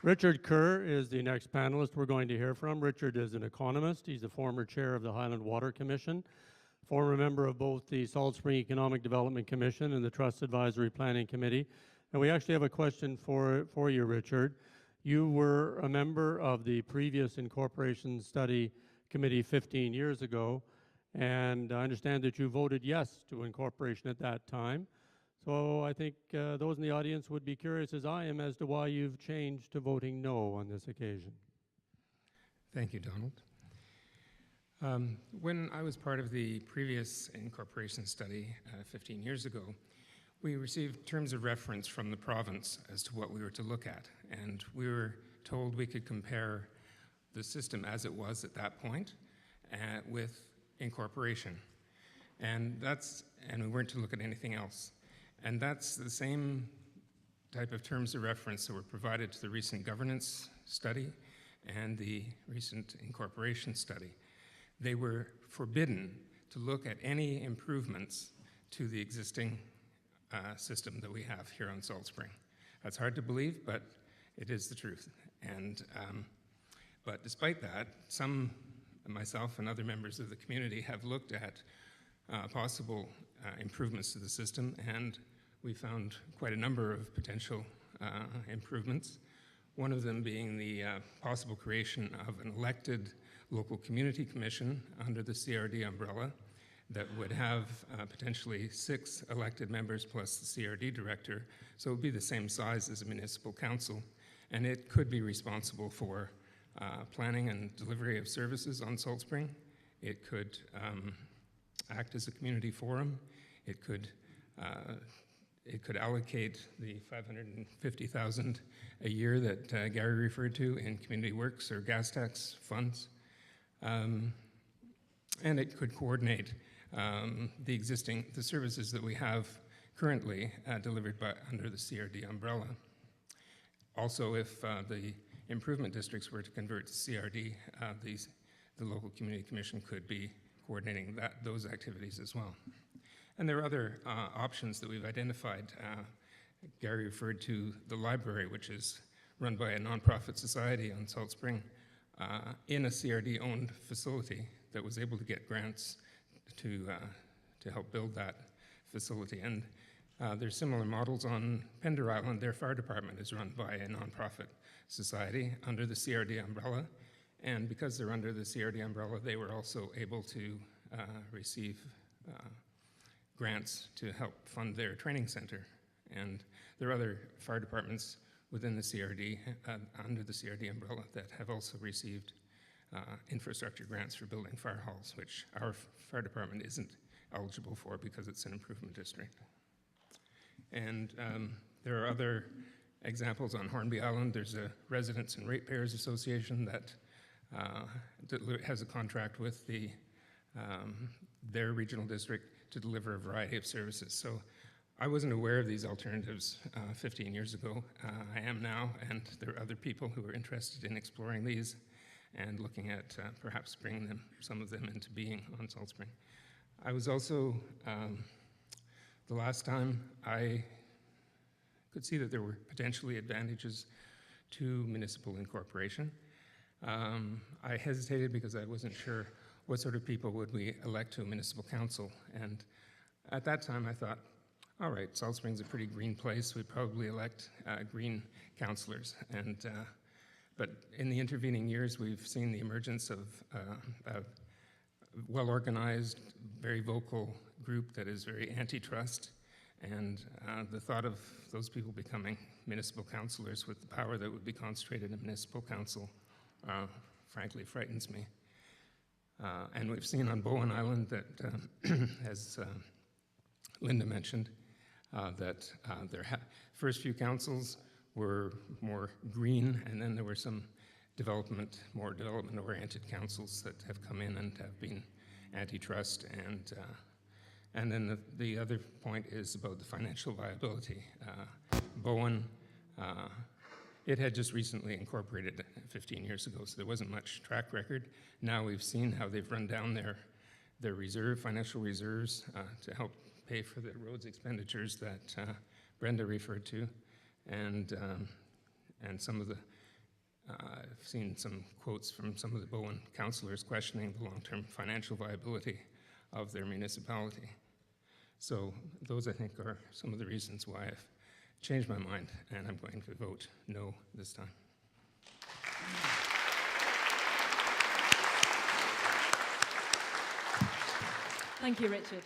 Richard Kerr is the next panelist we're going to hear from. Richard is an economist. He's a former chair of the Highland Water Commission, former member of both the Salt Spring Economic Development Commission and the Trust Advisory Planning Committee. And we actually have a question for you, Richard. You were a member of the previous Incorporation Study Committee 15 years ago, and I understand that you voted yes to incorporation at that time. So I think those in the audience would be curious, as I am, as to why you've changed to voting no on this occasion. Thank you, Donald. When I was part of the previous incorporation study 15 years ago, we received terms of reference from the province as to what we were to look at, and we were told we could compare the system as it was at that point with incorporation, and we weren't to look at anything else. And that's the same type of terms of reference that were provided to the recent governance study and the recent incorporation study. They were forbidden to look at any improvements to the existing system that we have here on Salt Spring. That's hard to believe, but it is the truth. And but despite that, myself and other members of the community have looked at possible improvements to the system, and we found quite a number of potential improvements. One of them being the possible creation of an elected local community commission under the CRD umbrella that would have potentially 6 elected members plus the CRD director, so it would be the same size as a municipal council, and it could be responsible for planning and delivery of services on Salt Spring. It could act as a community forum. It could allocate the $550,000 a year that Gary referred to in community works or gas tax funds, and it could coordinate the services that we have currently delivered under the CRD umbrella. Also, if the improvement districts were to convert to CRD, the local community commission could be coordinating those activities as well. And there are other options that we've identified. Gary referred to the library, which is run by a nonprofit society on Salt Spring in a CRD-owned facility that was able to get grants to help build that facility. And there's similar models on Pender Island. Their fire department is run by a nonprofit society under the CRD umbrella. And because they're under the CRD umbrella, they were also able to receive grants to help fund their training center. And there are other fire departments within the CRD, under the CRD umbrella, that have also received infrastructure grants for building fire halls, which our fire department isn't eligible for because it's an improvement district. And there are other examples on Hornby Island. There's a Residents and Ratepayers Association that has a contract with their regional district to deliver a variety of services. So I wasn't aware of these alternatives 15 years ago. I am now, and there are other people who are interested in exploring these and looking at perhaps bringing some of them into being on Salt Spring. I was also, the last time, I could see that there were potentially advantages to municipal incorporation. I hesitated because I wasn't sure what sort of people would we elect to a municipal council. And at that time I thought, all right, Salt Spring's a pretty green place. We'd probably elect green councillors. But in the intervening years, we've seen the emergence of a well-organized, very vocal group that is very antitrust. And the thought of those people becoming municipal councillors with the power that would be concentrated in a municipal council frankly frightens me. And we've seen on Bowen Island that, as Linda mentioned, that their first few councils were more green, and then there were some more development-oriented councils that have come in and have been antitrust. And then the other point is about the financial viability. Bowen, it had just recently incorporated 15 years ago, so there wasn't much track record. Now we've seen how they've run down their financial reserves to help pay for the roads expenditures that Brenda referred to, and some of the I've seen some quotes from some of the Bowen councillors questioning the long-term financial viability of their municipality. So those, I think, are some of the reasons why I've changed my mind, and I'm going to vote no this time. Thank you, Richard.